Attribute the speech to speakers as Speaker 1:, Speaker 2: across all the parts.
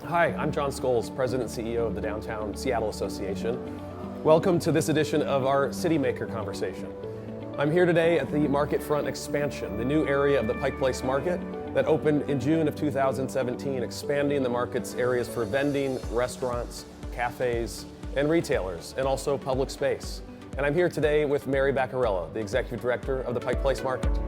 Speaker 1: Hi, I'm John Scholes, President and CEO of the Downtown Seattle Association. Welcome to this edition of our City Maker Conversation. I'm here today at the Market Front expansion, the new area of the Pike Place Market that opened in June of 2017, expanding the market's areas for vending, restaurants, cafes, and retailers, and also public space. And I'm here today with Mary Bacarella, the Executive Director of the Pike Place Market.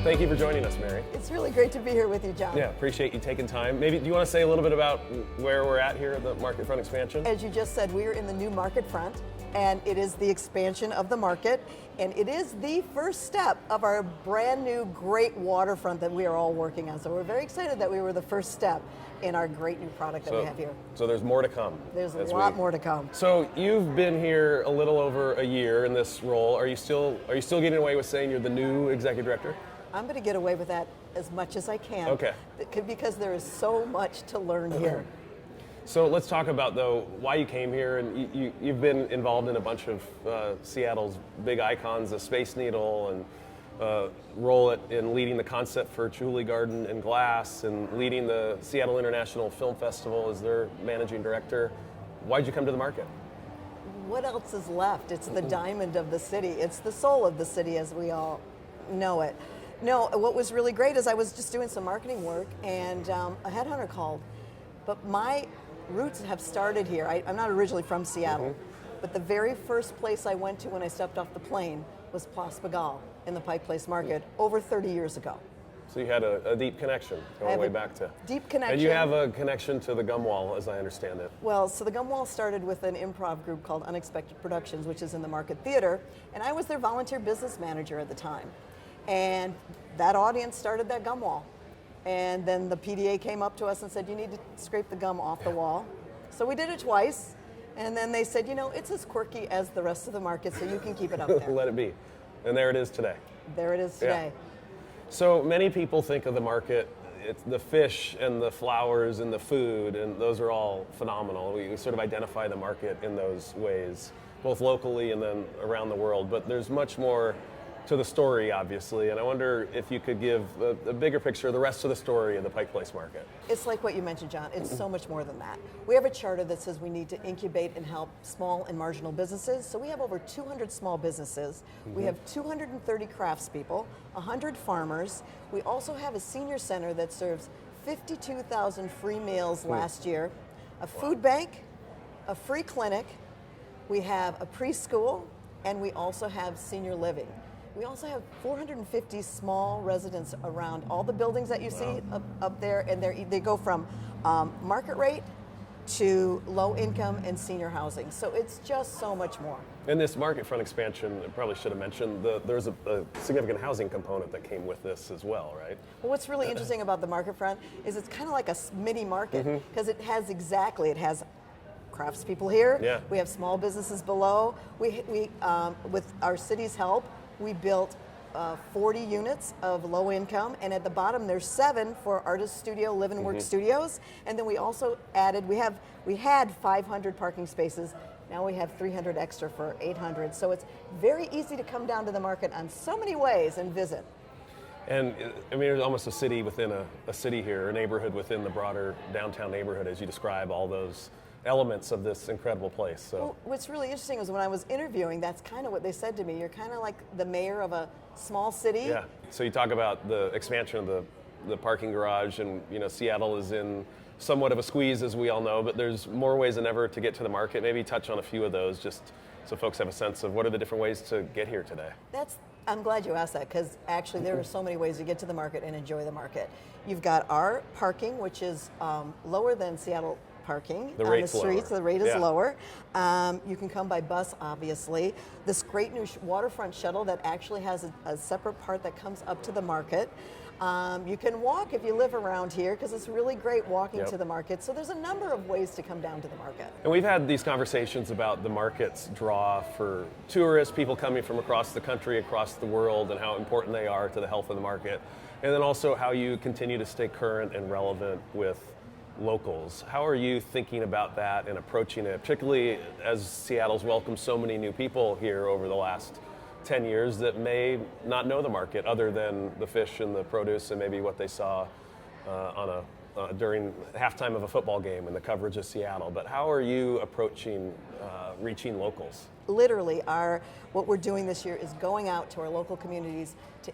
Speaker 1: Thank you for joining us, Mary.
Speaker 2: It's really great to be here with you, John.
Speaker 1: Yeah, appreciate you taking time. Maybe, do you want to say a little bit about where we're at here at the Market Front expansion?
Speaker 2: As you just said, we are in the new Market Front, and it is the expansion of the market, and it is the first step of our brand new great waterfront that we are all working on. So we're very excited that we were the first step in our great new product that we have here.
Speaker 1: So there's more to come.
Speaker 2: There's a lot more to come.
Speaker 1: So you've been here a little over a year in this role. Are you still getting away with saying you're the new Executive Director?
Speaker 2: I'm going to get away with that as much as I can.
Speaker 1: Okay.
Speaker 2: Because there is so much to learn here.
Speaker 1: So let's talk about, though, why you came here. And you've been involved in a bunch of Seattle's big icons, the Space Needle, and role in leading the concept for Julie Garden and Glass, and leading the Seattle International Film Festival as their managing director. Why'd you come to the market?
Speaker 2: What else is left? It's the diamond of the city. It's the soul of the city as we all know it. No, what was really great is I was just doing some marketing work, and a headhunter called. But my roots have started here. I'm not originally from Seattle, but the very first place I went to when I stepped off the plane was Place Market in the Pike Place Market over 30 years ago.
Speaker 1: So you had a deep connection going way back to.
Speaker 2: Deep connection.
Speaker 1: And you have a connection to the Gum Wall, as I understand it.
Speaker 2: Well, so the Gum Wall started with an improv group called Unexpected Productions, which is in the Market Theater, and I was their volunteer business manager at the time. And that audience started that gum wall. And then the PDA came up to us and said, you need to scrape the gum off the wall. So we did it twice. And then they said, you know, it's as quirky as the rest of the market, so you can keep it up there.
Speaker 1: Let it be. And there it is today.
Speaker 2: There it is today.
Speaker 1: Yeah. So many people think of the market, it's the fish and the flowers and the food, and those are all phenomenal. We sort of identify the market in those ways, both locally and then around the world. But there's much more to the story, obviously, and I wonder if you could give a bigger picture of the rest of the story of the Pike Place Market.
Speaker 2: It's like what you mentioned, John. It's so much more than that. We have a charter that says we need to incubate and help small and marginal businesses. So we have over 200 small businesses. We have 230 craftspeople, 100 farmers. We also have a senior center that serves 52,000 free meals last year, a food bank, a free clinic. We have a preschool, and we also have senior living. We also have 450 small residents around all the buildings that you see up there, and they go from market rate to low income and senior housing. So it's just so much more.
Speaker 1: In this market front expansion, I probably should have mentioned, there's a significant housing component that came with this as well, right?
Speaker 2: Well, what's really interesting about the market front is it's kind of like a mini market, because it has craftspeople here.
Speaker 1: Yeah.
Speaker 2: We have small businesses below. We with our city's help, we built 40 units of low income, and at the bottom there's 7 for artist studio, live and work studios. And then we also added, we had 500 parking spaces. Now we have 300 extra for 800. So it's very easy to come down to the market on so many ways and visit.
Speaker 1: And I mean, there's almost a city within a city here, a neighborhood within the broader downtown neighborhood, as you describe all those elements of this incredible place. So
Speaker 2: well, what's really interesting is when I was interviewing, that's kind of what they said to me. You're kind of like the mayor of a small city.
Speaker 1: Yeah. So you talk about the expansion of the parking garage, and you know, Seattle is in somewhat of a squeeze, as we all know, but there's more ways than ever to get to the market. Maybe touch on a few of those, just so folks have a sense of what are the different ways to get here today.
Speaker 2: I'm glad you asked that, because actually there are so many ways to get to the market and enjoy the market. You've got our parking, which is lower than Seattle parking on the streets. The rate is lower. You can come by bus, obviously. This great new waterfront shuttle that actually has a separate part that comes up to the market. You can walk if you live around here, because it's really great walking to the market. So there's a number of ways to come down to the market.
Speaker 1: And we've had these conversations about the market's draw for tourists, people coming from across the country, across the world, and how important they are to the health of the market. And then also how you continue to stay current and relevant with locals. How are you thinking about that and approaching it, particularly as Seattle's welcomed so many new people here over the last 10 years that may not know the market other than the fish and the produce and maybe what they saw during halftime of a football game and the coverage of Seattle. But how are you approaching reaching locals?
Speaker 2: Literally, what we're doing this year is going out to our local communities to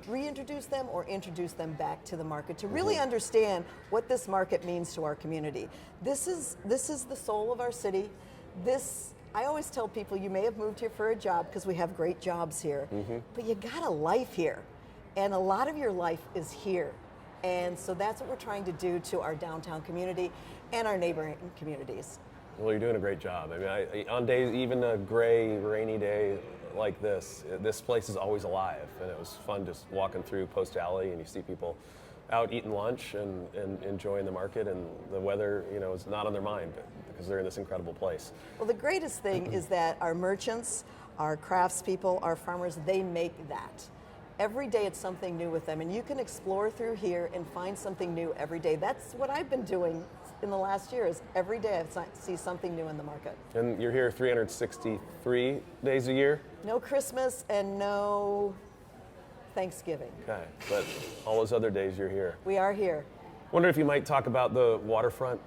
Speaker 2: reintroduce them or introduce them back to the market to really understand what this market means to our community. This is the soul of our city. I always tell people, you may have moved here for a job because we have great jobs here, but you got a life here, and a lot of your life is here. And so that's what we're trying to do to our downtown community and our neighboring communities.
Speaker 1: Well, you're doing a great job. I mean, on days, even a gray, rainy day like this place is always alive, and it was fun just walking through Post Alley, and you see people out eating lunch and enjoying the market, and the weather, is not on their mind because they're in this incredible place.
Speaker 2: Well, the greatest thing is that our merchants, our craftspeople, our farmers, they make that. Every day it's something new with them, and you can explore through here and find something new every day. That's what I've been doing in the last year, is every day I see something new in the market.
Speaker 1: And you're here 363 days a year?
Speaker 2: No Christmas and no Thanksgiving.
Speaker 1: Okay, but all those other days you're here.
Speaker 2: We are here.
Speaker 1: Wonder if you might talk about the waterfront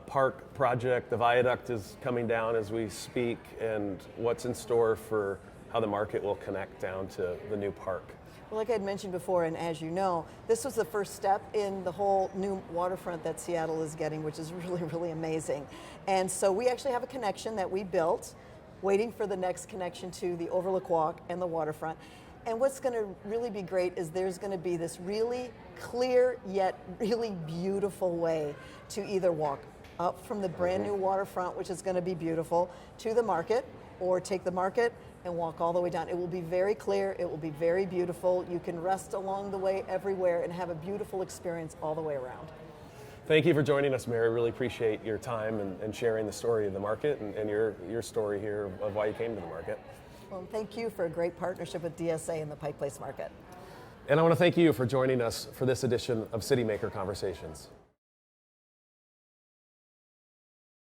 Speaker 1: park project. The viaduct is coming down as we speak, and what's in store for how the market will connect down to the new park.
Speaker 2: Well, like I had mentioned before, and as you know, this was the first step in the whole new waterfront that Seattle is getting, which is really, really amazing. And so we actually have a connection that we built, waiting for the next connection to the Overlook Walk and the waterfront. And what's going to really be great is there's going to be this really clear yet really beautiful way to either walk up from the brand new waterfront, which is going to be beautiful, to the market, or take the market and walk all the way down. It will be very clear, it will be very beautiful. You can rest along the way everywhere and have a beautiful experience all the way around.
Speaker 1: Thank you for joining us, Mary. Really appreciate your time and sharing the story of the market and your story here of why you came to the market.
Speaker 2: Well, thank you for a great partnership with DSA and the Pike Place Market.
Speaker 1: And I want to thank you for joining us for this edition of City Maker Conversations.